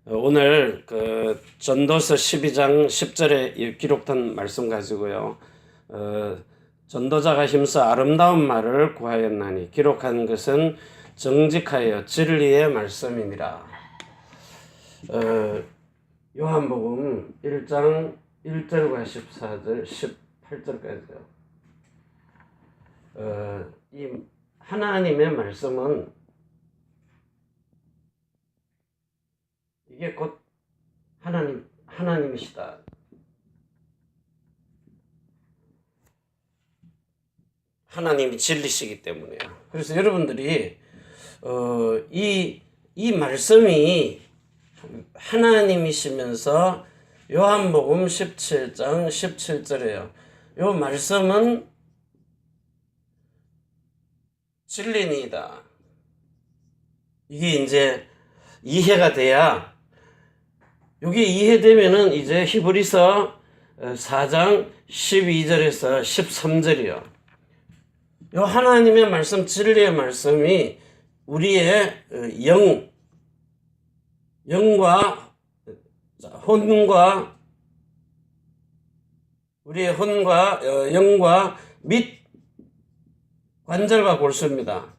오늘 전도서 12장 10절에 기록된 말씀 가지고요. 전도자가 힘써 아름다운 말을 구하였나니 기록한 것은 정직하여 진리의 말씀이니라. 요한복음 1장 1절과 14절, 18절까지요. 이 하나님의 말씀은 이게 곧 하나님이시다. 하나님이 진리시기 때문에요. 그래서 여러분들이 이 말씀이 하나님이시면서 요한복음 17장 17절에요. 요 말씀은 진리니이다. 이게 이제 이해가 돼야, 이게 이해되면은 이제 히브리서 4장 12절에서 13절이요. 요 하나님의 말씀, 진리의 말씀이 우리의 우리의 혼과 영과 및 관절과 골수입니다.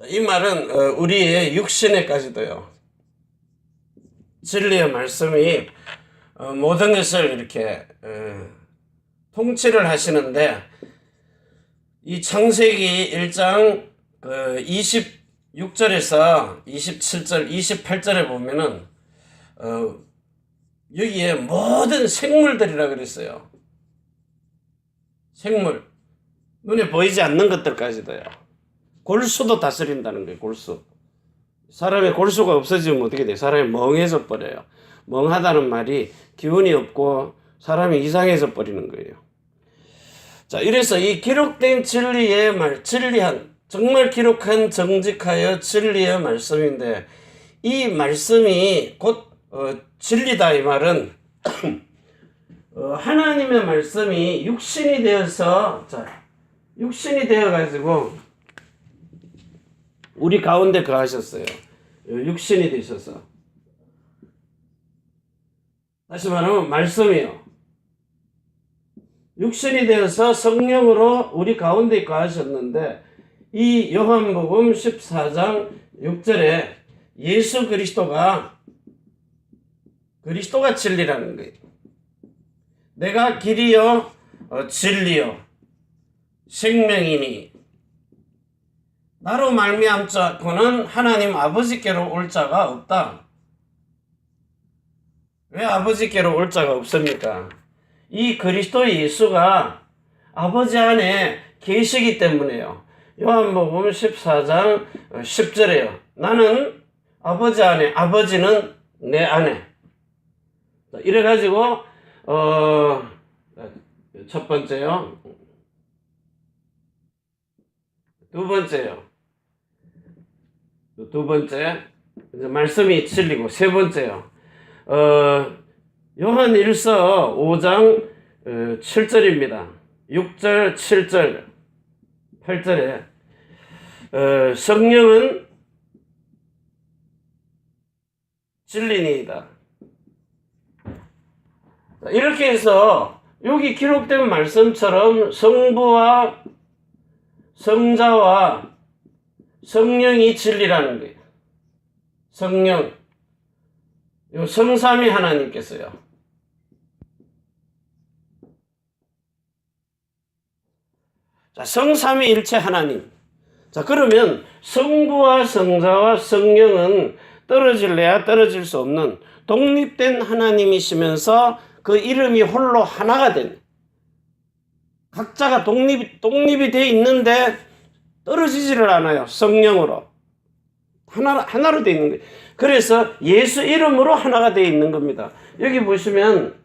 이 말은 우리의 육신에까지도요. 진리의 말씀이 모든 것을 이렇게 통치를 하시는데, 이 창세기 1장 26절에서 27절, 28절에 보면은 여기에 모든 생물들이라 그랬어요. 생물, 눈에 보이지 않는 것들까지도요. 골수도 다스린다는 거예요. 골수. 사람의 골수가 없어지면 어떻게 돼요? 사람이 멍해져 버려요. 멍하다는 말이 기운이 없고 사람이 이상해져 버리는 거예요. 자, 이래서 이 기록된 진리의 진리한, 정말 기록한 정직하여 진리의 말씀인데, 이 말씀이 곧 진리다. 이 말은 하나님의 말씀이 육신이 되어서, 육신이 되어가지고 우리 가운데 거하셨어요. 육신이 되셔서. 다시 말하면 말씀이요. 육신이 되어서 성령으로 우리 가운데 거하셨는데, 이 요한복음 14장 6절에 예수 그리스도가 진리라는 거예요. 내가 길이요 진리요 생명이니 나로 말미암자고는 하나님 아버지께로 올 자가 없다. 왜 아버지께로 올 자가 없습니까? 이 그리스도 예수가 아버지 안에 계시기 때문에요. 요한복음 14장 10절에요. 나는 아버지 안에, 아버지는 내 안에. 이래가지고 첫 번째요. 두 번째 이제 말씀이 진리고, 세 번째요. 요한 1서 5장 7절입니다. 6절, 7절, 8절에 성령은 진리니이다. 이렇게 해서 여기 기록된 말씀처럼 성부와 성자와 성령이 진리라는 거예요. 성령, 성삼위 하나님께서요. 자, 성삼위일체 하나님. 자, 그러면 성부와 성자와 성령은 떨어질래야 떨어질 수 없는 독립된 하나님이시면서 그 이름이 홀로 하나가 된, 각자가 독립이 되어 있는데 떨어지지를 않아요. 성령으로 하나로 되어 있는 거예요. 그래서 예수 이름으로 하나가 되어 있는 겁니다. 여기 보시면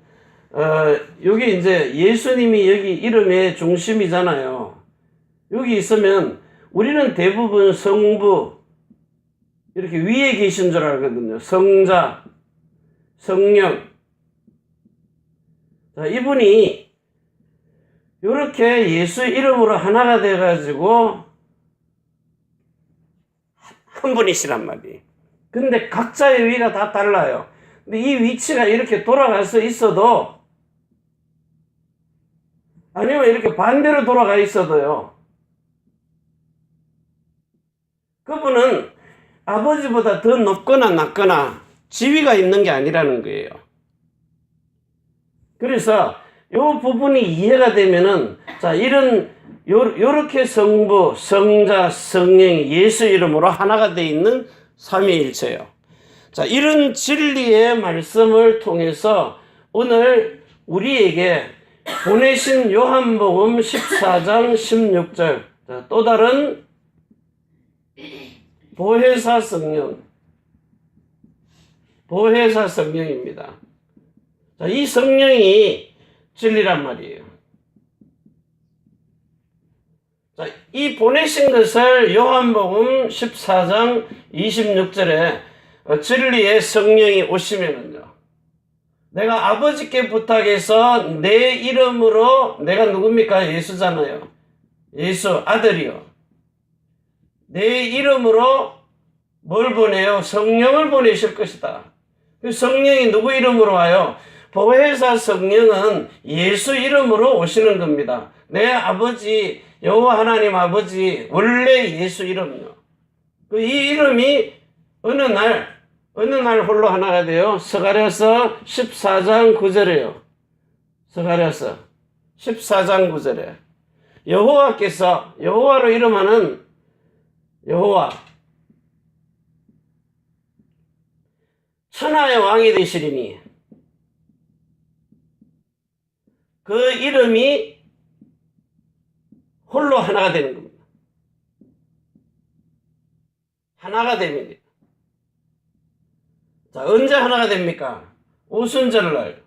여기 이제 예수님이 여기 이름의 중심이잖아요. 여기 있으면 우리는 대부분 성부 이렇게 위에 계신 줄 알거든요. 성자, 성령. 자, 이분이 이렇게 예수 이름으로 하나가 돼가지고 한 분이시란 말이에요. 근데 각자의 위가 다 달라요. 근데 이 위치가 이렇게 돌아가서 있어도, 아니면 이렇게 반대로 돌아가 있어도요, 그분은 아버지보다 더 높거나 낮거나 지위가 있는 게 아니라는 거예요. 그래서 이 부분이 이해가 되면은, 자, 요렇게 성부, 성자, 성령이 예수 이름으로 하나가 되어 있는 삼위일체예요. 자, 이런 진리의 말씀을 통해서 오늘 우리에게 보내신 요한복음 14장 16절, 자, 또 다른 보혜사 성령입니다. 자, 이 성령이 진리란 말이에요. 자, 이 보내신 것을 요한복음 14장 26절에 진리의 성령이 오시면은요, 내가 아버지께 부탁해서 내 이름으로, 내가 누굽니까? 예수잖아요. 예수 아들이요. 내 이름으로 뭘 보내요? 성령을 보내실 것이다. 성령이 누구 이름으로 와요? 보혜사 성령은 예수 이름으로 오시는 겁니다. 내 아버지 여호와 하나님 아버지 원래 예수 이름이요. 이 이름이 어느 날 홀로 하나가 돼요. 스가랴서 14장 9절에요. 스가랴서 14장 9절에 여호와께서, 여호와로 이름하는 여호와, 천하의 왕이 되시리니 그 이름이 홀로 하나가 되는 겁니다. 하나가 됩니다. 자, 언제 하나가 됩니까? 오순절날.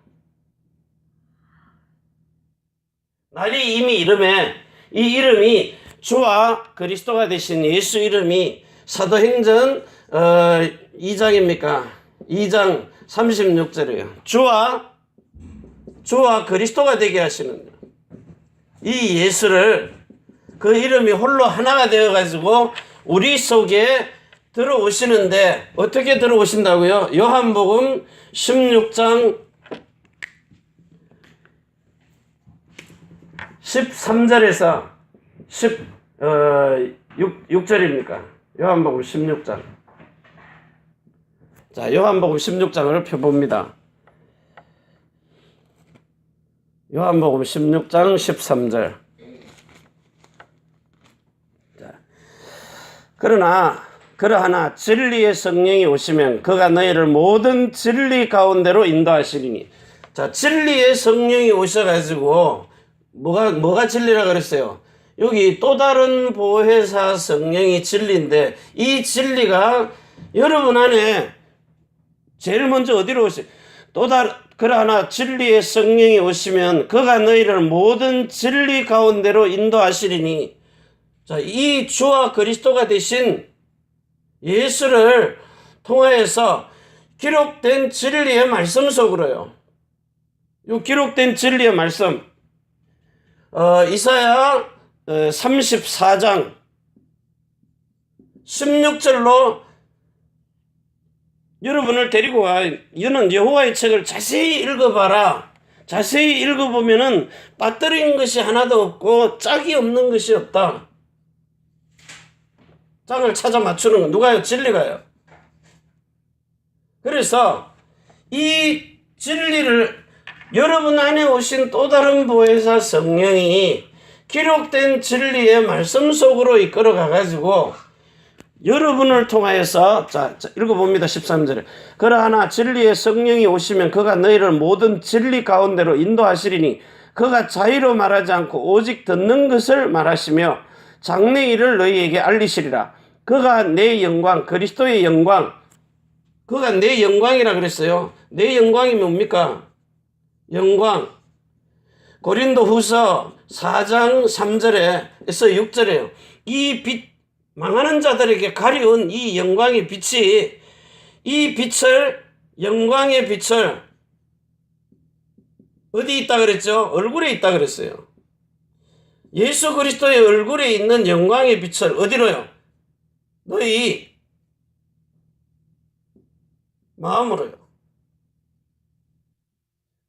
날이 이미 이름에, 이 이름이 주와 그리스도가 되신 예수 이름이 사도행전 2장입니까? 2장 36절이에요. 주와 그리스도가 되게 하시는 이 예수를, 그 이름이 홀로 하나가 되어가지고 우리 속에 들어오시는데, 어떻게 들어오신다고요? 요한복음 16장 13절에서 6절입니까? 요한복음 16장. 자, 요한복음 16장을 펴봅니다. 요한복음 16장 13절. 자, 그러하나 진리의 성령이 오시면 그가 너희를 모든 진리 가운데로 인도하시리니. 자, 진리의 성령이 오셔가지고 뭐가 진리라 그랬어요? 여기 또 다른 보혜사 성령이 진리인데, 이 진리가 여러분 안에 제일 먼저 어디로 오세요? 그러나 진리의 성령이 오시면 그가 너희를 모든 진리 가운데로 인도하시리니. 자, 이 주와 그리스도가 되신 예수를 통하여서 기록된 진리의 말씀 속으로요. 이 기록된 진리의 말씀, 이사야 34장 16절로 여러분을 데리고 와. 이는 여호와의 책을 자세히 읽어봐라. 자세히 읽어보면은 빠뜨린 것이 하나도 없고 짝이 없는 것이 없다. 짝을 찾아 맞추는 건 누가요? 진리가요. 그래서 이 진리를 여러분 안에 오신 또 다른 보혜사 성령이 기록된 진리의 말씀 속으로 이끌어 가가지고 여러분을 통하여서, 자 읽어봅니다. 13절에 그러하나 진리의 성령이 오시면 그가 너희를 모든 진리 가운데로 인도하시리니 그가 자의로 말하지 않고 오직 듣는 것을 말하시며 장래 일을 너희에게 알리시리라. 그가 내 영광, 그리스도의 영광, 그가 내 영광이라 그랬어요. 내 영광이 뭡니까? 영광. 고린도 후서 4장 3절에서 6절에요. 이 빛, 망하는 자들에게 가려운 이 영광의 빛이, 이 빛을, 영광의 빛을 어디 있다 그랬죠? 얼굴에 있다 그랬어요. 예수 그리스도의 얼굴에 있는 영광의 빛을 어디로요? 너희 마음으로요.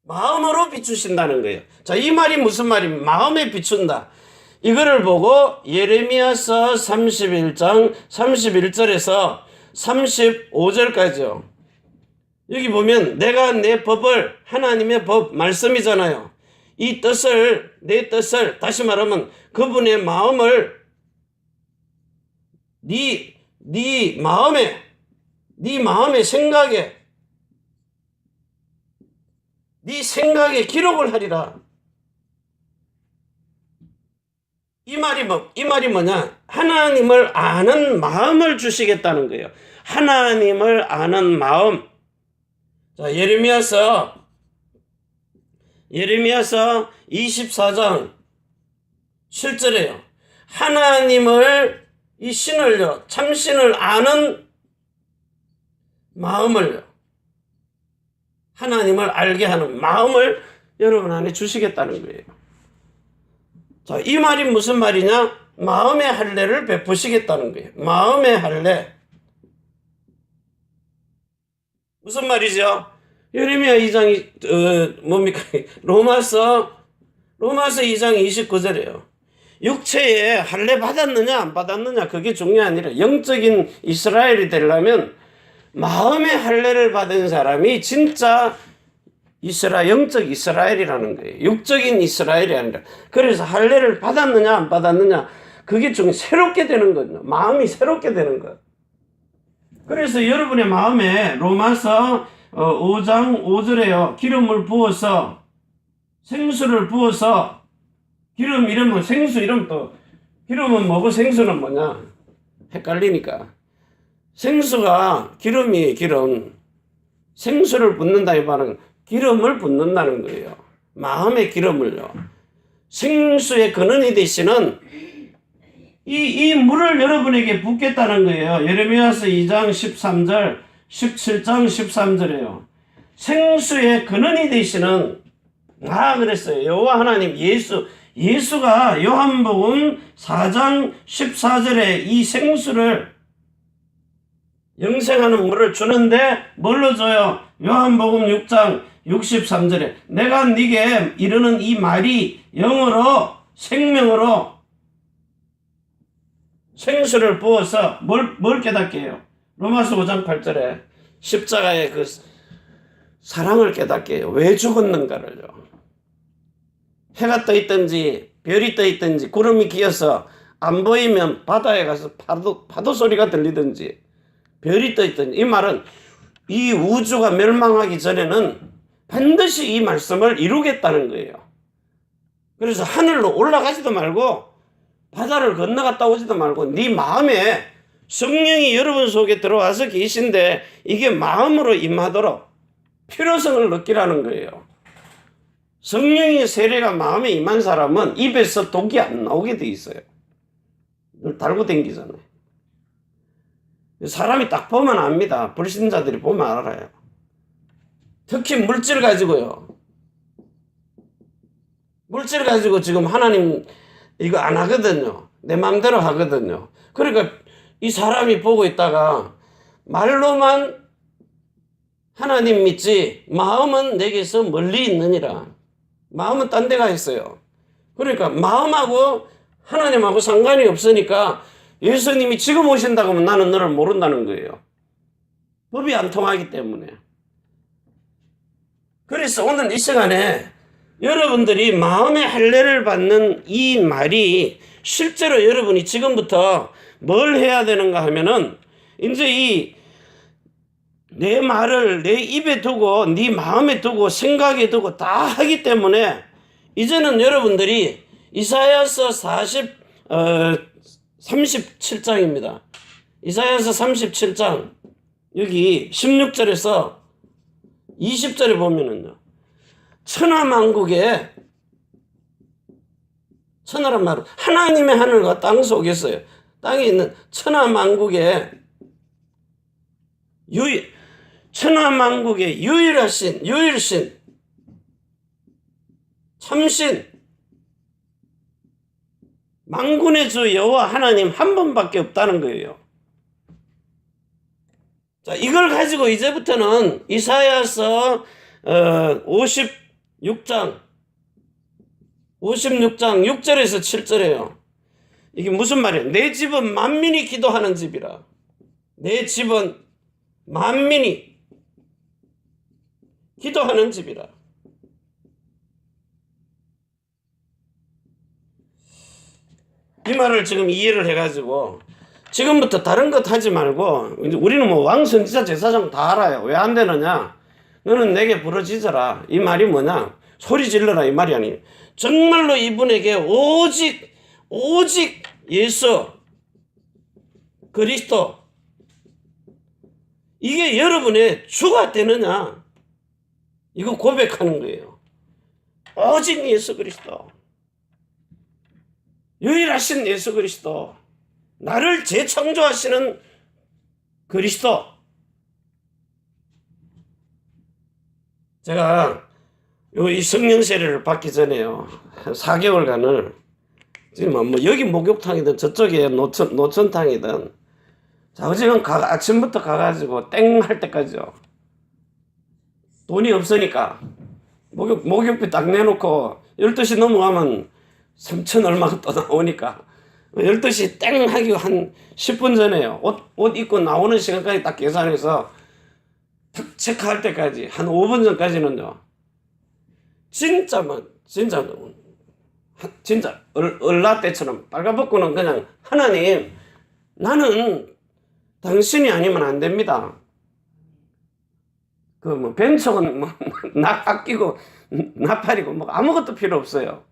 마음으로 비추신다는 거예요. 자, 이 말이 무슨 말입니까? 마음에 비춘다. 이거를 보고 예레미야서 31장 31절에서 35절까지요. 여기 보면 내가 내 법을, 하나님의 법 말씀이잖아요. 이 뜻을, 내 뜻을, 다시 말하면 그분의 마음을 네 마음의 생각에, 네 생각에 기록을 하리라. 이 말이 뭐냐? 하나님을 아는 마음을 주시겠다는 거예요. 하나님을 아는 마음. 자, 예레미야서 24장 7절에요. 하나님을, 이 신을요, 참신을 아는 마음을요, 하나님을 알게 하는 마음을 여러분 안에 주시겠다는 거예요. 자, 이 말이 무슨 말이냐? 마음의 할례를 베푸시겠다는 거예요. 마음의 할례. 무슨 말이죠? 예레미야 2장, 뭡니까? 로마서 2장 29절이에요. 육체에 할례 받았느냐 안 받았느냐 그게 중요한 아니라 영적인 이스라엘이 되려면 마음의 할례를 받은 사람이 진짜 영적 이스라엘이라는 거예요. 육적인 이스라엘이 아니라. 그래서 할례를 받았느냐 안 받았느냐 그게 좀 새롭게 되는 거죠. 마음이 새롭게 되는 것. 그래서 여러분의 마음에 로마서 5장 5절에요. 기름을 부어서, 생수를 부어서, 기름 이름은 생수 이름, 또 기름은 뭐고 생수는 뭐냐 헷갈리니까. 생수가 기름이 기름, 생수를 붓는다 이 말은 기름을 붓는다는 거예요. 마음의 기름을요. 생수의 근원이 되시는 이 물을 여러분에게 붓겠다는 거예요. 예레미야서 2장 13절, 17장 13절이에요. 생수의 근원이 되시는, 그랬어요. 여호와 하나님 예수가 요한복음 4장 14절에 이 생수를, 영생하는 물을 주는데 뭘로 줘요? 요한복음 6장 63절에 내가 네게 이르는 이 말이 영으로, 생명으로 생수를 부어서 뭘 깨닫게 해요? 로마서 5장 8절에 십자가의 그 사랑을 깨닫게 해요. 왜 죽었는가를요. 해가 떠 있든지 별이 떠 있든지 구름이 기어서 안 보이면 바다에 가서 파도 소리가 들리든지 별이 떠 있든지, 이 말은 이 우주가 멸망하기 전에는 반드시 이 말씀을 이루겠다는 거예요. 그래서 하늘로 올라가지도 말고 바다를 건너갔다 오지도 말고 네 마음에 성령이 여러분 속에 들어와서 계신데 이게 마음으로 임하도록 필요성을 느끼라는 거예요. 성령의 세례가 마음에 임한 사람은 입에서 독이 안 나오게 돼 있어요. 늘 달고 다니잖아요. 사람이 딱 보면 압니다. 불신자들이 보면 알아요. 특히 물질 가지고요. 물질 가지고 지금 하나님 이거 안 하거든요. 내 마음대로 하거든요. 그러니까 이 사람이 보고 있다가 말로만 하나님 믿지 마음은 내게서 멀리 있느니라. 마음은 딴 데 가 있어요. 그러니까 마음하고 하나님하고 상관이 없으니까 예수님이 지금 오신다고 하면 나는 너를 모른다는 거예요. 법이 안 통하기 때문에. 그래서 오늘 이 시간에 여러분들이 마음의 할례를 받는 이 말이 실제로 여러분이 지금부터 뭘 해야 되는가 하면은 이제 내 말을 내 입에 두고 네 마음에 두고 생각에 두고 다 하기 때문에 이제는 여러분들이 이사야서 37장입니다. 이사야서 37장 여기 16절에서 20절에 보면은요. 천하만국에, 천하란 말은 하나님의 하늘과 땅 속에서요. 땅에 있는 천하만국에 천하만국의 유일신, 참신, 만군의 주 여호와 하나님 한 분밖에 없다는 거예요. 자, 이걸 가지고 이제부터는 이사야서 56장 6절에서 7절이에요. 이게 무슨 말이에요? 내 집은 만민이 기도하는 집이라. 내 집은 만민이 기도하는 집이라. 이 말을 지금 이해를 해가지고 지금부터 다른 것 하지 말고, 이제 우리는 뭐 왕, 선지자, 제사장 다 알아요. 왜 안 되느냐? 너는 내게 부르짖어라. 이 말이 뭐냐? 소리 질러라. 이 말이 아니에요. 정말로 이분에게 오직 예수 그리스도, 이게 여러분의 주가 되느냐? 이거 고백하는 거예요. 오직 예수 그리스도, 유일하신 예수 그리스도, 나를 재창조하시는 그리스도. 제가 이 성령 세례를 받기 전에요, 한 4개월간을 지금 뭐 여기 목욕탕이든 저쪽에 노천탕이든 자우지간 아침부터 가가지고 땡 할 때까지요. 돈이 없으니까 목욕비 딱 내놓고 12시 넘어가면 3천 얼마가 또 나오니까 12시 땡 하기 한 10분 전에요. 옷 입고 나오는 시간까지 딱 계산해서 탁 체크할 때까지 한 5분 전까지는요. 진짜 얼라 때처럼 빨가벗고는 그냥, 하나님, 나는 당신이 아니면 안 됩니다. 그 뭐 벤총은 뭐 아끼고 나팔이고 뭐 아무것도 필요 없어요.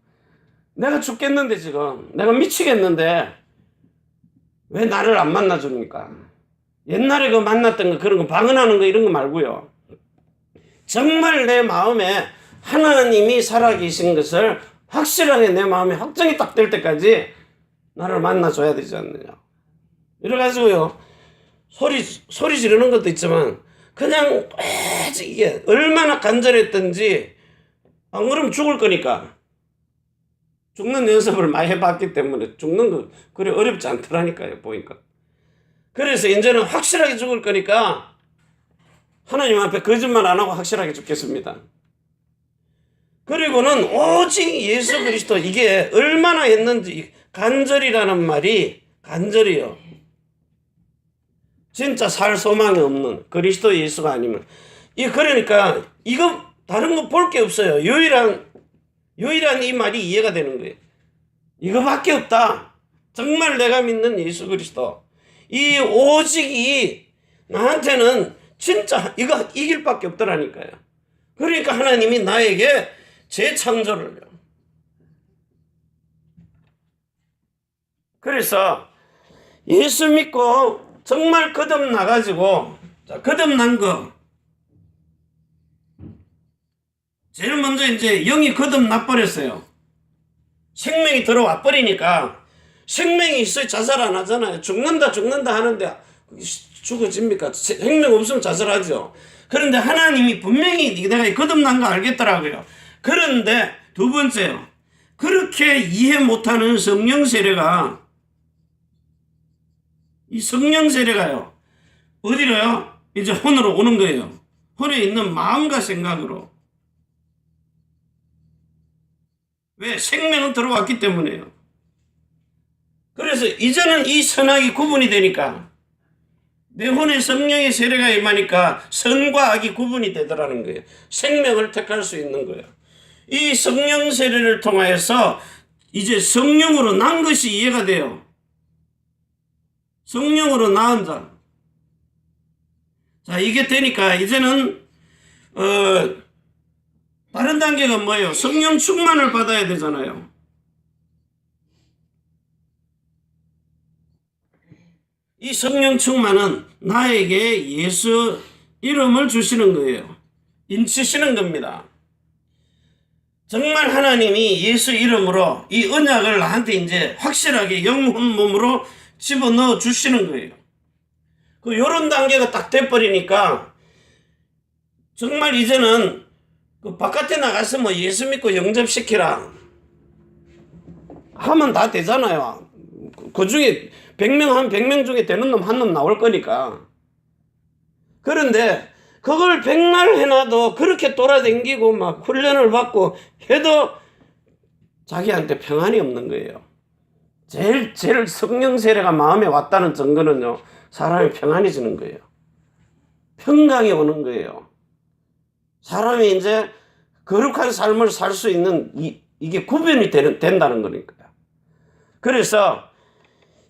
내가 죽겠는데, 지금 내가 미치겠는데 왜 나를 안 만나줍니까? 옛날에 그 만났던 거, 그런 거 방언하는 거 이런 거 말고요. 정말 내 마음에 하나님이 살아계신 것을 확실하게 내 마음에 확정이 딱 될 때까지 나를 만나줘야 되지 않느냐. 이래가지고요, 소리 지르는 것도 있지만 그냥 이게 얼마나 간절했던지, 안 그러면 죽을 거니까. 죽는 연습을 많이 해봤기 때문에 죽는 거 그래 어렵지 않더라니까요, 보니까. 그래서 이제는 확실하게 죽을 거니까 하나님 앞에 거짓말 안 하고 확실하게 죽겠습니다. 그리고는 오직 예수 그리스도, 이게 얼마나 했는지, 간절이라는 말이, 간절이요, 진짜 살 소망이 없는 그리스도 예수가 아니면, 그러니까 이거 다른 거 볼 게 없어요. 유일한 이 말이 이해가 되는 거예요. 이거밖에 없다. 정말 내가 믿는 예수 그리스도, 이 오직이 나한테는 진짜 이거 이 길밖에 없더라니까요. 그러니까 하나님이 나에게 재창조를 해요. 그래서 예수 믿고 정말 거듭나가지고, 거듭난 거, 제일 먼저 이제 영이 거듭나버렸어요. 생명이 들어와 버리니까, 생명이 있어야 자살 안 하잖아요. 죽는다 하는데 죽어집니까? 생명 없으면 자살하죠. 그런데 하나님이 분명히 내가 거듭난 거 알겠더라고요. 그런데 두 번째요, 그렇게 이해 못하는 성령 세례가, 이 성령 세례가요, 어디로요? 이제 혼으로 오는 거예요. 혼에 있는 마음과 생각으로. 왜? 생명은 들어왔기 때문에요. 그래서 이제는 이 선악이 구분이 되니까, 내 혼에 성령의 세례가 임하니까 선과 악이 구분이 되더라는 거예요. 생명을 택할 수 있는 거예요. 이 성령 세례를 통하여서 이제 성령으로 난 것이 이해가 돼요. 성령으로 낳은 자. 자, 이게 되니까 이제는 다른 단계가 뭐예요? 성령 충만을 받아야 되잖아요. 이 성령 충만은 나에게 예수 이름을 주시는 거예요. 인치시는 겁니다. 정말 하나님이 예수 이름으로 이 언약을 나한테 이제 확실하게 영혼 몸으로 집어넣어 주시는 거예요. 요런 단계가 딱 돼버리니까 정말 이제는 바깥에 나가서 뭐 예수 믿고 영접시키라 하면 다 되잖아요. 그 중에 100명 중에 되는 놈 한 놈 나올 거니까. 그런데 그걸 백날 해놔도 그렇게 돌아다니고 막 훈련을 받고 해도 자기한테 평안이 없는 거예요. 제일 성령 세례가 마음에 왔다는 증거는요, 사람이 평안해지는 거예요. 평강이 오는 거예요. 사람이 이제 거룩한 삶을 살 수 있는 이게 구별이 된다는 거니까요. 그래서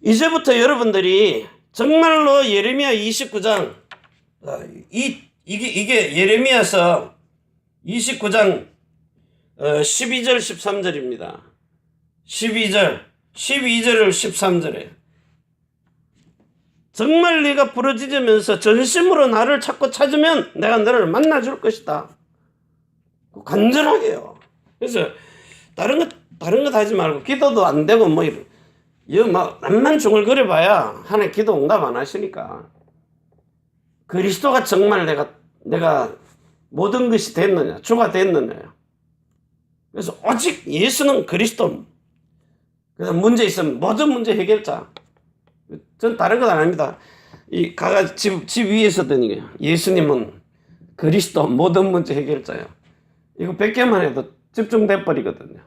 이제부터 여러분들이 정말로 예레미야 29장 이게 예레미야서 29장 12절 13절입니다. 12절을 13절에 정말 네가 부르짖으면서 전심으로 나를 찾으면 내가 너를 만나줄 것이다. 간절하게요. 그래서 다른 것 하지 말고 기도도 안 되고 뭐 막 남만 중얼거려봐야 하나님 기도 응답 안 하시니까. 그리스도가 정말 내가 모든 것이 됐느냐, 주가 됐느냐. 그래서 오직 예수는 그리스도. 그래서 문제 있으면 모든 문제 해결자. 전 다른 건 안 합니다. 집 위에서 드니 예수님은 그리스도 모든 문제 해결자예요. 이거 100개만 해도 집중돼 버리거든요.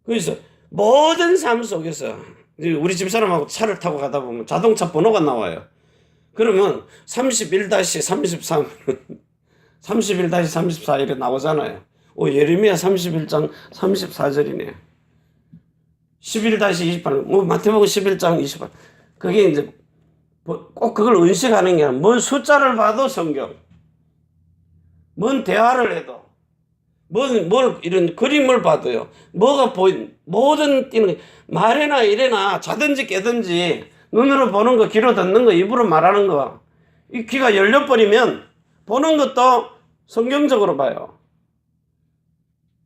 그래서 모든 삶 속에서 우리 집사람하고 차를 타고 가다 보면 자동차 번호가 나와요. 그러면 31-33 31-34 이렇게 나오잖아요. 예레미야 31장 34절이네요. 11-28 마태복음 11장 28 그게 이제 꼭 그걸 의식하는 게 아니라 뭔 숫자를 봐도 성경, 뭔 대화를 해도, 뭘 이런 그림을 봐도요, 뭐가 모든 띄는 말이나 이래나 자든지 깨든지 눈으로 보는 거, 귀로 듣는 거, 입으로 말하는 거, 이 귀가 열려버리면 보는 것도 성경적으로 봐요.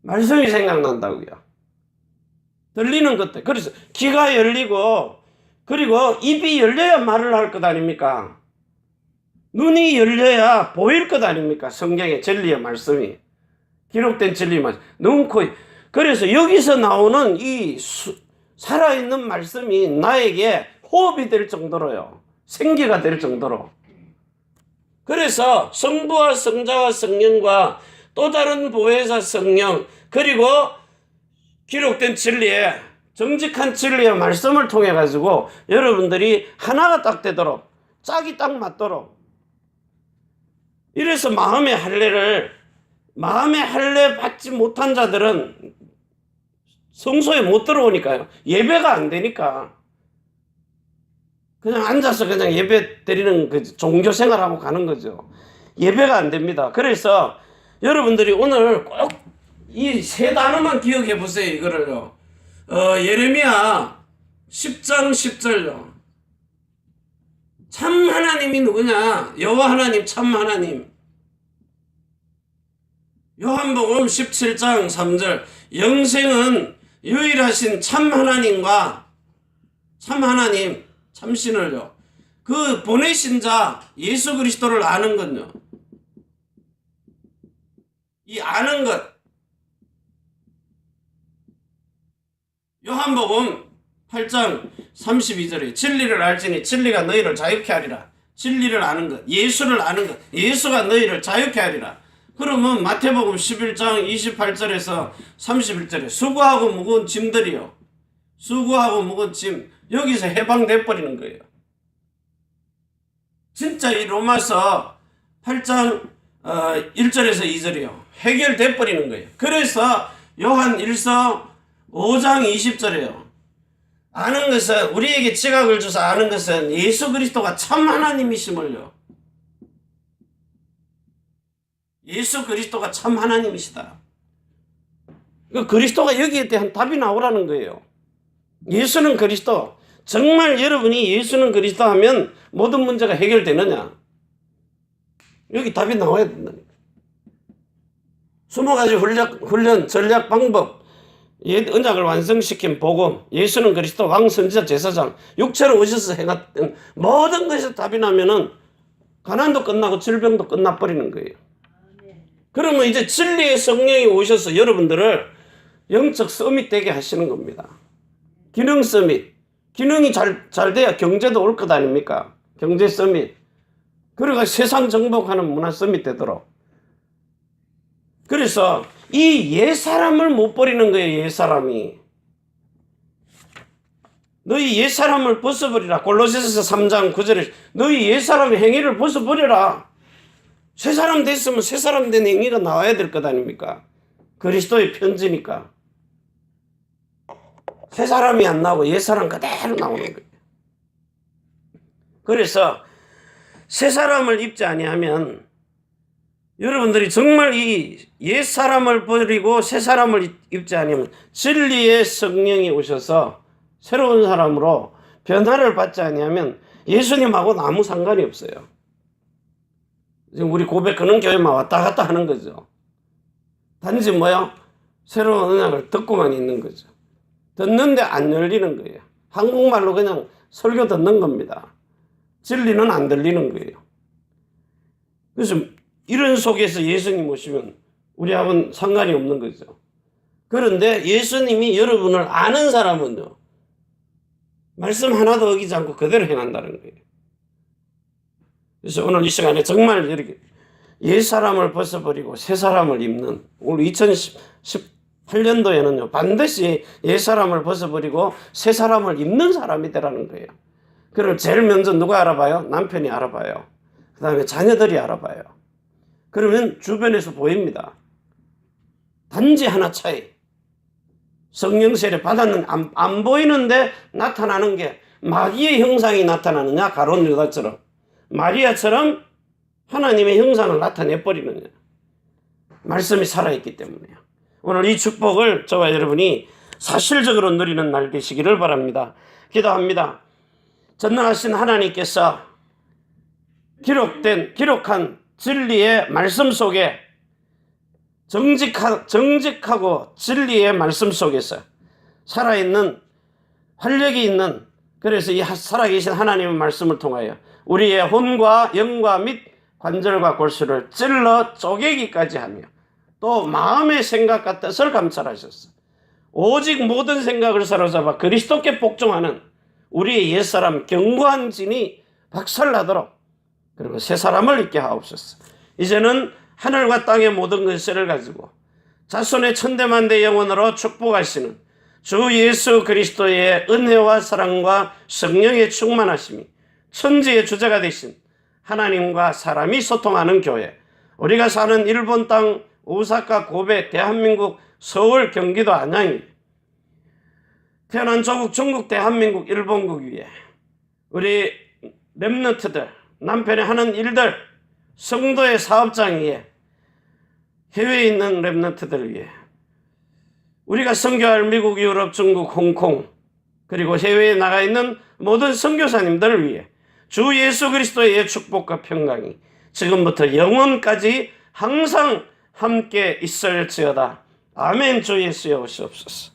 말씀이 생각난다고요. 들리는 것들. 그래서 귀가 열리고, 그리고 입이 열려야 말을 할 것 아닙니까? 눈이 열려야 보일 것 아닙니까? 성경의 진리의 말씀이. 기록된 진리의 말씀. 눈, 코. 그래서 여기서 나오는 이 살아있는 말씀이 나에게 호흡이 될 정도로요. 생기가 될 정도로. 그래서 성부와 성자와 성령과 또 다른 보혜사 성령, 그리고 기록된 진리의 정직한 진리의 말씀을 통해 가지고 여러분들이 하나가 딱 되도록, 짝이 딱 맞도록. 이래서 마음의 할례 받지 못한 자들은 성소에 못 들어오니까요. 예배가 안 되니까. 그냥 앉아서 그냥 예배 드리는 그 종교 생활하고 가는 거죠. 예배가 안 됩니다. 그래서 여러분들이 오늘 꼭 이 세 단어만 기억해 보세요. 이거를요. 예레미야 10장 10절요. 참 하나님이 누구냐? 여호와 하나님 참 하나님. 요한복음 17장 3절. 영생은 유일하신 참 하나님과 참 하나님, 참신을요. 그 보내신 자 예수 그리스도를 아는 건요. 이 아는 것. 요한복음 8장 32절에 진리를 알지니 진리가 너희를 자유케 하리라. 진리를 아는 것, 예수를 아는 것, 예수가 너희를 자유케 하리라. 그러면 마태복음 11장 28절에서 31절에 수고하고 무거운 짐들이요. 수고하고 무거운 짐. 여기서 해방돼 버리는 거예요. 진짜 이 로마서 8장 1절에서 2절이요. 해결돼 버리는 거예요. 그래서 요한 1서 5장 20절에요. 아는 것은, 우리에게 지각을 줘서 아는 것은 예수 그리스도가 참 하나님이심을요. 예수 그리스도가 참 하나님이시다. 그리스도가 여기에 대한 답이 나오라는 거예요. 예수는 그리스도. 정말 여러분이 예수는 그리스도 하면 모든 문제가 해결되느냐? 여기 답이 나와야 된다니까. 20가지 훈련, 전략, 방법, 언약을 완성시킨 복음, 예수는 그리스도, 왕, 선지자, 제사장, 육체로 오셔서 행했던 모든 것이 답이 나면은 가난도 끝나고 질병도 끝나버리는 거예요. 그러면 이제 진리의 성령이 오셔서 여러분들을 영적 서밋 되게 하시는 겁니다. 기능 서밋. 기능이 잘 돼야 경제도 올 것 아닙니까? 경제 서밋. 그러가 세상 정복하는 문화 서밋 되도록. 그래서 이 옛사람을 못 버리는 거예요. 옛사람이. 너희 옛사람을 벗어버리라. 골로새서 3장 9절에 너희 옛사람의 행위를 벗어버려라. 새사람 됐으면 새사람 된 행위가 나와야 될 것 아닙니까? 그리스도의 편지니까. 새사람이 안 나오고 옛사람 그대로 나오는 거예요. 그래서 새사람을 입지 아니하면 여러분들이 정말 이 옛사람을 버리고 새사람을 입지 않으면 진리의 성령이 오셔서 새로운 사람으로 변화를 받지 아니하면 예수님하고는 아무 상관이 없어요. 지금 우리 고백하는 교회만 왔다 갔다 하는 거죠. 단지 뭐야? 새로운 언약을 듣고만 있는 거죠. 듣는데 안 열리는 거예요. 한국말로 그냥 설교 듣는 겁니다. 진리는 안 들리는 거예요. 그래서 이런 속에서 예수님 오시면 우리하고는 상관이 없는 거죠. 그런데 예수님이 여러분을 아는 사람은요, 말씀 하나도 어기지 않고 그대로 행한다는 거예요. 그래서 오늘 이 시간에 정말 이렇게 옛사람을 벗어버리고 새사람을 입는, 오늘 2018년도에는요, 반드시 옛사람을 벗어버리고 새사람을 입는 사람이 되라는 거예요. 그걸 제일 먼저 누가 알아봐요? 남편이 알아봐요. 그 다음에 자녀들이 알아봐요. 그러면 주변에서 보입니다. 단지 하나 차이. 성령 세례 받았는 안 보이는데 나타나는 게 마귀의 형상이 나타나느냐, 가룟 유다처럼, 마리아처럼 하나님의 형상을 나타내버리느냐. 말씀이 살아있기 때문에요. 오늘 이 축복을 저와 여러분이 사실적으로 누리는 날 되시기를 바랍니다. 기도합니다. 전능하신 하나님께서 기록한 진리의 말씀 속에 정직하고 진리의 말씀 속에서 살아있는 활력이 있는, 그래서 이 살아계신 하나님의 말씀을 통하여 우리의 혼과 영과 및 관절과 골수를 찔러 쪼개기까지 하며 또 마음의 생각 같은 감찰하셨어. 오직 모든 생각을 사로잡아 그리스도께 복종하는 우리의 옛사람 견고한 진이 박살나도록, 그리고 새 사람을 있게 하옵소서. 이제는 하늘과 땅의 모든 권세를 가지고 자손의 천대만대 영원으로 축복하시는 주 예수 그리스도의 은혜와 사랑과 성령의 충만하심이 천지의 주제가 되신 하나님과 사람이 소통하는 교회, 우리가 사는 일본 땅 오사카, 고베, 대한민국, 서울, 경기도, 안양이 태어난 조국, 중국, 대한민국, 일본국 위에 우리 렘넌트들, 남편이 하는 일들, 성도의 사업장 위에, 해외에 있는 렘넌트들 위해, 우리가 선교할 미국, 유럽, 중국, 홍콩, 그리고 해외에 나가 있는 모든 선교사님들을 위해 주 예수 그리스도의 축복과 평강이 지금부터 영원까지 항상 함께 있을지어다. 아멘. 주 예수여 오시옵소서.